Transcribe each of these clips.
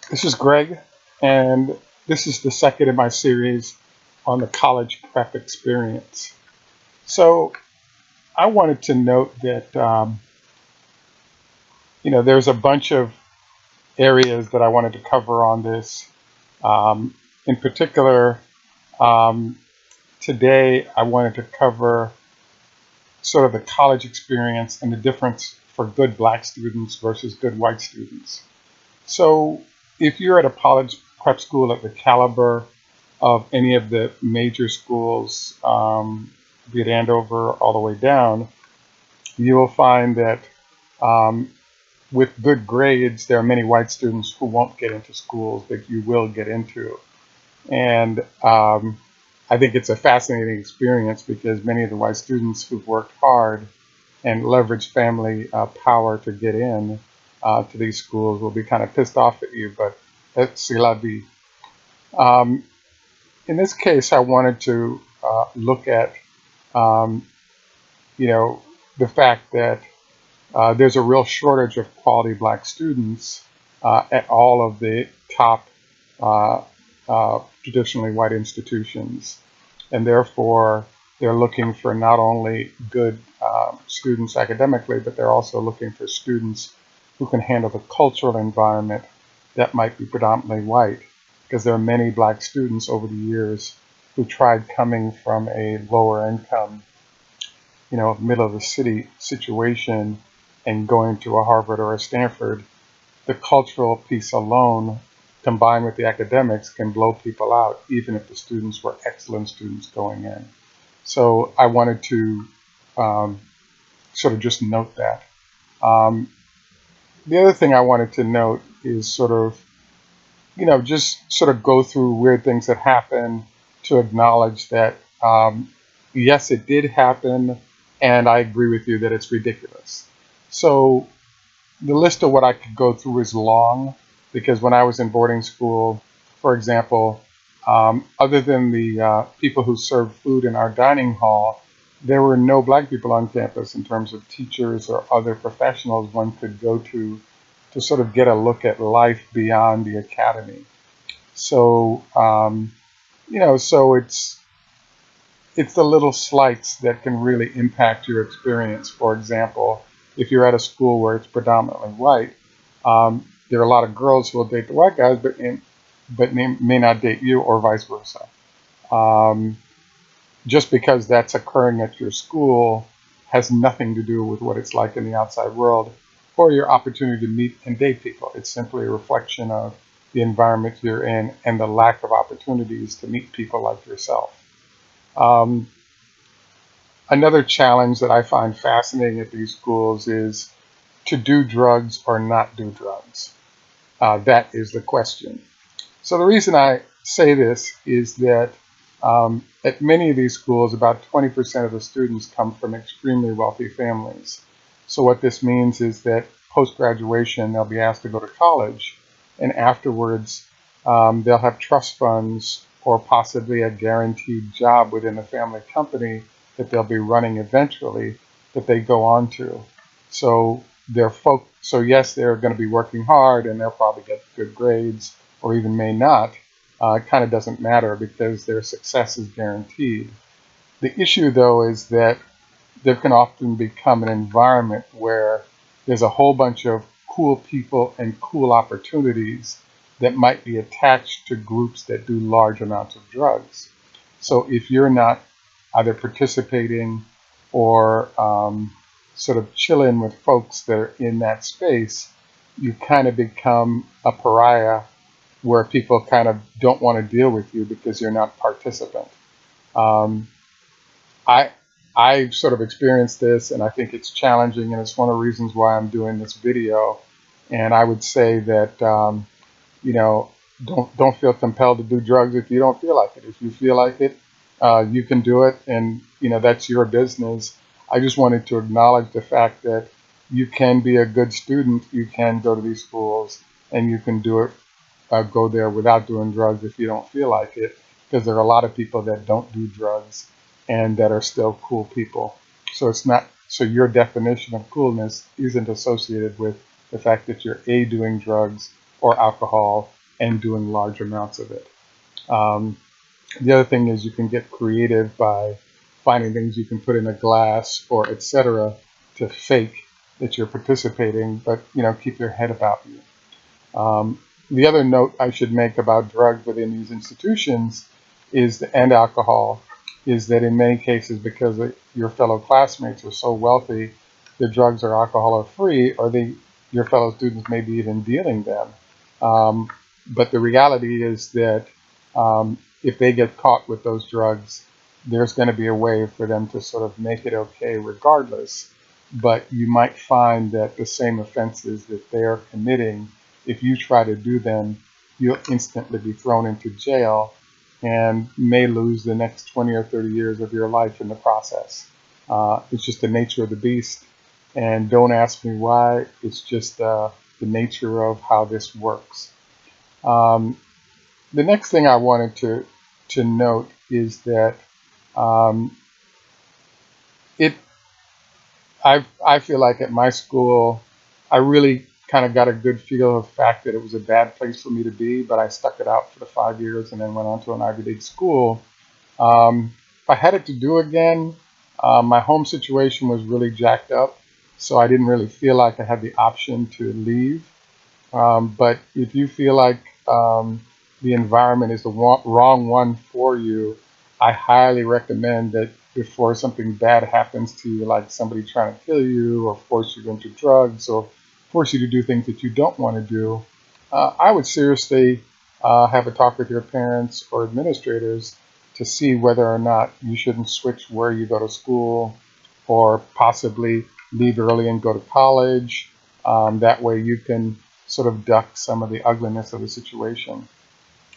This is Greg, and this is the second in my series on the college prep experience. So I wanted to note that there's a bunch of areas that I wanted to cover on this. In particular, um, today I wanted to cover sort of the college experience and the difference for good black students versus good white students. So if you're at a college prep school at the caliber of any of the major schools, be it Andover all the way down, you will find that um, with good grades, there are many white students who won't get into schools that you will get into. And I think it's a fascinating experience because many of the white students who've worked hard and leveraged family power to get in to these schools will be kind of pissed off at you, but c'est la vie. Um, in this case, I wanted to look at, um, you know, the fact that there's a real shortage of quality black students at all of the top uh, traditionally white institutions. And therefore, they're looking for not only good students academically, but they're also looking for students who can handle the cultural environment that might be predominantly white. Because there are many black students over the years who tried coming from a lower income, middle of the city situation and going to a Harvard or a Stanford. The cultural piece alone, combined with the academics, can blow people out, even if the students were excellent students going in. So I wanted to sort of just note that. Um, the other thing I wanted to note is just sort of go through weird things that happen to acknowledge that, yes, it did happen, and I agree with you that it's ridiculous. So the list of what I could go through is long because when I was in boarding school, for example, other than the people who served food in our dining hall, there were no black people on campus in terms of teachers or other professionals one could go to sort of get a look at life beyond the academy. So, so it's the little slights that can really impact your experience. For example, if you're at a school where it's predominantly white, there are a lot of girls who will date the white guys, but may not date you, or vice versa. Um, just because that's occurring at your school has nothing to do with what it's like in the outside world or your opportunity to meet and date people. It's simply a reflection of the environment you're in and the lack of opportunities to meet people like yourself. Um, Another challenge that I find fascinating at these schools is to do drugs or not do drugs. That is the question. So the reason I say this is that at many of these schools, about 20% of the students come from extremely wealthy families. So what this means is that post-graduation, they'll be asked to go to college, and afterwards, they'll have trust funds or possibly a guaranteed job within the family company that they'll be running eventually that they go on to. So so yes, they're going to be working hard and they'll probably get good grades or even may not. It kind of doesn't matter because their success is guaranteed. The issue, though, is that there can often become an environment where there's a whole bunch of cool people and cool opportunities that might be attached to groups that do large amounts of drugs. So if you're not either participating or sort of chilling with folks that are in that space, you kind of become a pariah where people kind of don't want to deal with you because you're not a participant. Um, I I've sort of experienced this, and I think it's challenging, and it's one of the reasons why I'm doing this video. And I would say that you know don't feel compelled to do drugs if you don't feel like it. If you feel like it, you can do it, and that's your business. I just wanted to acknowledge the fact that you can be a good student, you can go to these schools, and you can do it, go there without doing drugs if you don't feel like it, because there are a lot of people that don't do drugs and that are still cool people. So it's not, so your definition of coolness isn't associated with the fact that you're A, doing drugs or alcohol, and doing large amounts of it. Um, the other thing is you can get creative by finding things you can put in a glass or etc. to fake that you're participating, but keep your head about you. The other note I should make about drugs within these institutions and alcohol is that in many cases, because your fellow classmates are so wealthy, the drugs or alcohol are free, or your fellow students may be even dealing them. But the reality is that if they get caught with those drugs, there's going to be a way for them to sort of make it okay regardless. But you might find that the same offenses that they are committing, if you try to do them, you'll instantly be thrown into jail and may lose the next 20 or 30 years of your life in the process. It's just the nature of the beast. And don't ask me why. It's just the nature of how this works. The next thing I wanted to note is that um, I feel like at my school, I really kind of got a good feel of the fact that it was a bad place for me to be, but I stuck it out for the 5 years and then went on to an Ivy League school. If I had it to do again, my home situation was really jacked up, so I didn't really feel like I had the option to leave. But if you feel like the environment is the wrong one for you, I highly recommend that before something bad happens to you, like somebody trying to kill you or force you into drugs or force you to do things that you don't want to do, I would seriously have a talk with your parents or administrators to see whether or not you shouldn't switch where you go to school or possibly leave early and go to college. That way you can sort of duck some of the ugliness of the situation.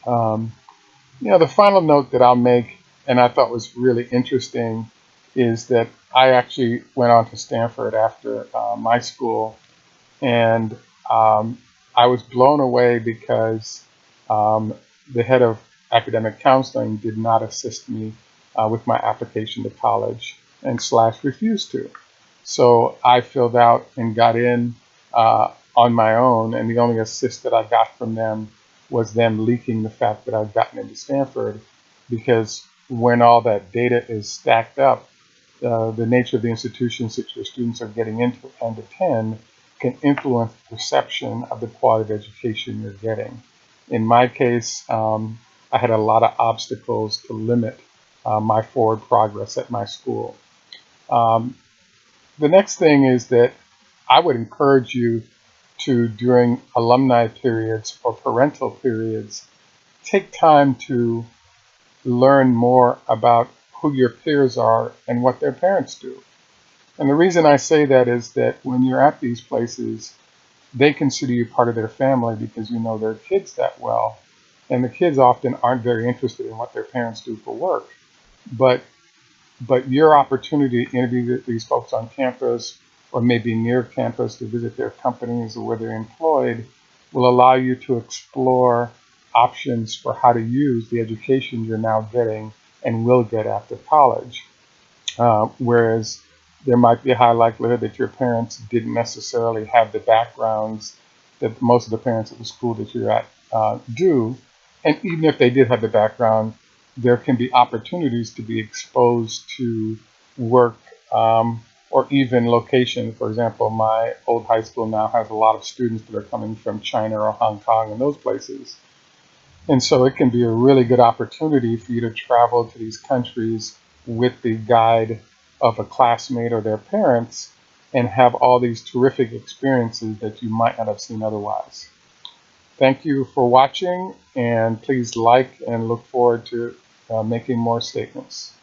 Um, the final note that I'll make, and I thought was really interesting, is that I actually went on to Stanford after my school, and I was blown away because um, the head of academic counseling did not assist me with my application to college and / refused to. So I filled out and got in on my own, and the only assist that I got from them was them leaking the fact that I'd gotten into Stanford, because when all that data is stacked up, the nature of the institutions that your students are getting into and attend can influence the perception of the quality of education you're getting. In my case, I had a lot of obstacles to limit my forward progress at my school. Um, the next thing is that I would encourage you to, during alumni periods or parental periods, take time to learn more about who your peers are and what their parents do. And the reason I say that is that when you're at these places, they consider you part of their family because you know their kids that well. And the kids often aren't very interested in what their parents do for work. But your opportunity to interview these folks on campus or maybe near campus to visit their companies or where they're employed will allow you to explore options for how to use the education you're now getting and will get after college. Whereas there might be a high likelihood that your parents didn't necessarily have the backgrounds that most of the parents at the school that you're at do. And even if they did have the background, there can be opportunities to be exposed to work or even location. For example, my old high school now has a lot of students that are coming from China or Hong Kong and those places. And so it can be a really good opportunity for you to travel to these countries with the guide of a classmate or their parents and have all these terrific experiences that you might not have seen otherwise. Thank you for watching, and please like and look forward to making more statements.